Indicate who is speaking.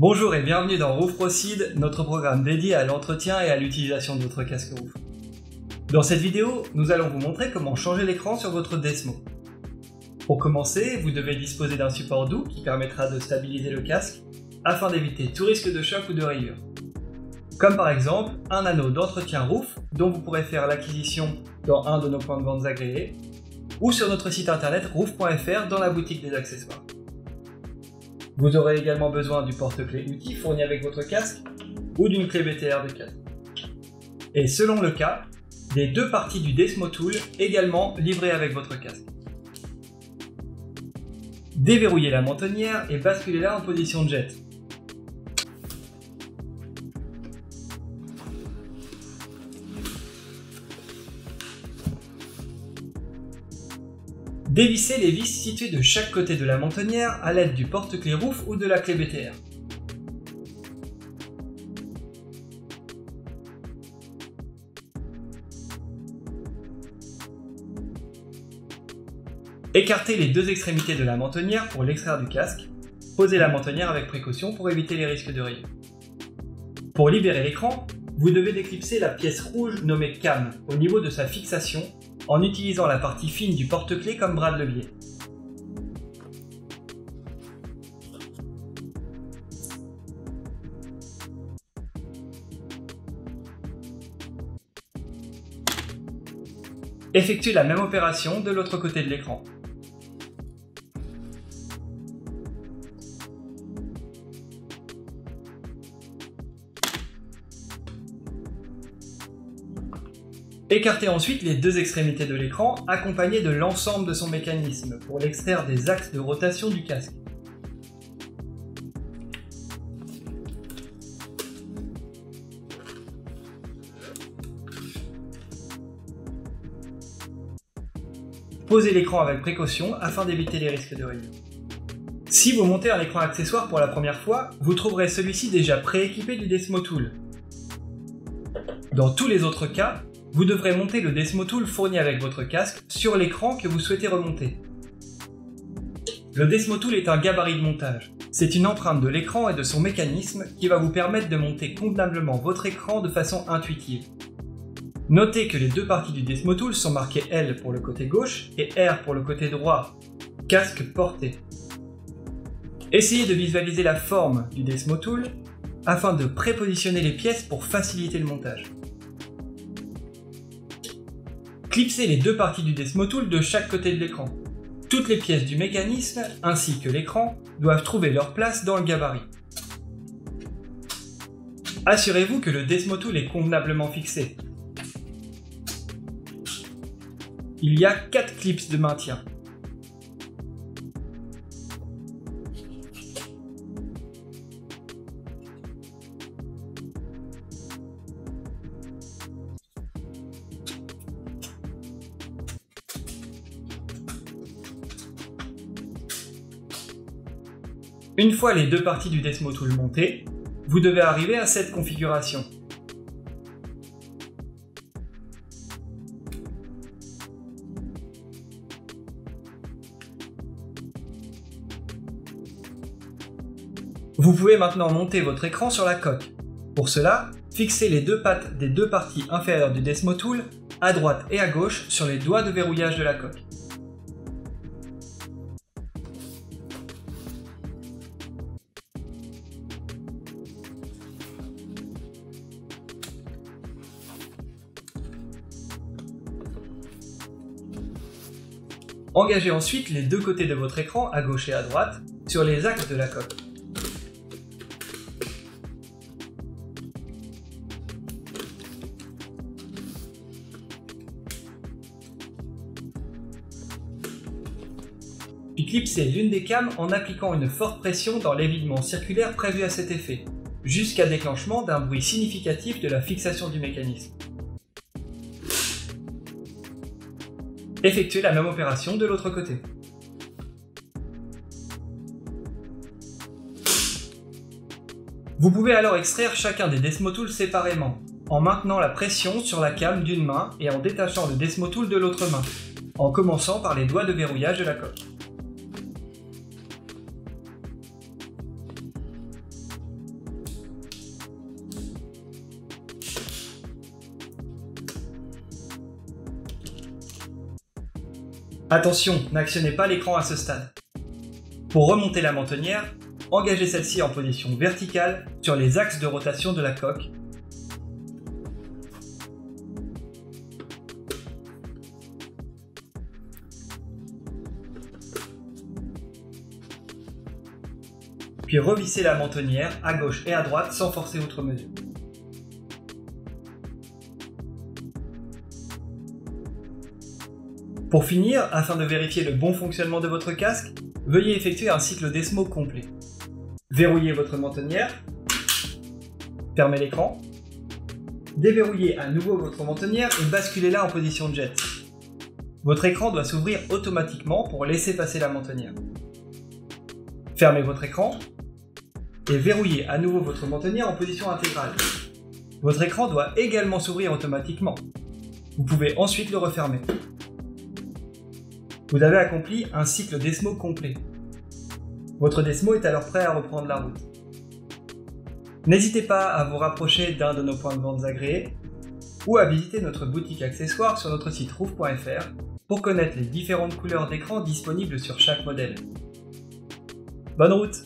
Speaker 1: Bonjour et bienvenue dans Roof Proceed, notre programme dédié à l'entretien et à l'utilisation de votre casque roof. Dans cette vidéo, nous allons vous montrer comment changer l'écran sur votre Desmo. Pour commencer, vous devez disposer d'un support doux qui permettra de stabiliser le casque afin d'éviter tout risque de choc ou de rayure. Comme par exemple un anneau d'entretien roof dont vous pourrez faire l'acquisition dans un de nos points de vente agréés ou sur notre site internet roof.fr dans la boutique des accessoires. Vous aurez également besoin du porte-clés outil fourni avec votre casque ou d'une clé BTR de casque. Et selon le cas, des deux parties du Desmo Tool également livrées avec votre casque. Déverrouillez la mentonnière et basculez-la en position jet. Dévissez les vis situées de chaque côté de la mentonnière à l'aide du porte-clés roof ou de la clé BTR. Écartez les deux extrémités de la mentonnière pour l'extraire du casque. Posez la mentonnière avec précaution pour éviter les risques de rayures. Pour libérer l'écran, vous devez déclipser la pièce rouge nommée cam au niveau de sa fixation en utilisant la partie fine du porte-clés comme bras de levier. Effectuez la même opération de l'autre côté de l'écran. Écartez ensuite les deux extrémités de l'écran accompagnées de l'ensemble de son mécanisme pour l'extraire des axes de rotation du casque. Posez l'écran avec précaution afin d'éviter les risques de rayures. Si vous montez un écran accessoire pour la première fois, vous trouverez celui-ci déjà prééquipé du Desmo Tool. Dans tous les autres cas, vous devrez monter le Desmo Tool fourni avec votre casque sur l'écran que vous souhaitez remonter. Le Desmo Tool est un gabarit de montage. C'est une empreinte de l'écran et de son mécanisme qui va vous permettre de monter convenablement votre écran de façon intuitive. Notez que les deux parties du Desmo Tool sont marquées L pour le côté gauche et R pour le côté droit, casque porté. Essayez de visualiser la forme du Desmo Tool afin de prépositionner les pièces pour faciliter le montage. Clipsez les deux parties du Desmo Tool de chaque côté de l'écran. Toutes les pièces du mécanisme ainsi que l'écran doivent trouver leur place dans le gabarit. Assurez-vous que le Desmo Tool est convenablement fixé. Il y a 4 clips de maintien. Une fois les deux parties du Desmo Tool montées, vous devez arriver à cette configuration. Vous pouvez maintenant monter votre écran sur la coque. Pour cela, fixez les deux pattes des deux parties inférieures du Desmo Tool à droite et à gauche sur les doigts de verrouillage de la coque. Engagez ensuite les deux côtés de votre écran, à gauche et à droite, sur les axes de la coque. Puis clipsez l'une des cames en appliquant une forte pression dans l'évidement circulaire prévu à cet effet, jusqu'à déclenchement d'un bruit significatif de la fixation du mécanisme. Effectuez la même opération de l'autre côté. Vous pouvez alors extraire chacun des Desmo Tools séparément, en maintenant la pression sur la came d'une main et en détachant le Desmo Tool de l'autre main, en commençant par les doigts de verrouillage de la coque. Attention, n'actionnez pas l'écran à ce stade. Pour remonter la mentonnière, engagez celle-ci en position verticale sur les axes de rotation de la coque. Puis revissez la mentonnière à gauche et à droite sans forcer outre mesure. Pour finir, afin de vérifier le bon fonctionnement de votre casque, veuillez effectuer un cycle Desmo complet. Verrouillez votre mentonnière, fermez l'écran, déverrouillez à nouveau votre mentonnière et basculez-la en position jet. Votre écran doit s'ouvrir automatiquement pour laisser passer la mentonnière. Fermez votre écran et verrouillez à nouveau votre mentonnière en position intégrale. Votre écran doit également s'ouvrir automatiquement. Vous pouvez ensuite le refermer. Vous avez accompli un cycle Desmo complet. Votre Desmo est alors prêt à reprendre la route. N'hésitez pas à vous rapprocher d'un de nos points de vente agréés ou à visiter notre boutique accessoires sur notre site roof.fr pour connaître les différentes couleurs d'écran disponibles sur chaque modèle. Bonne route!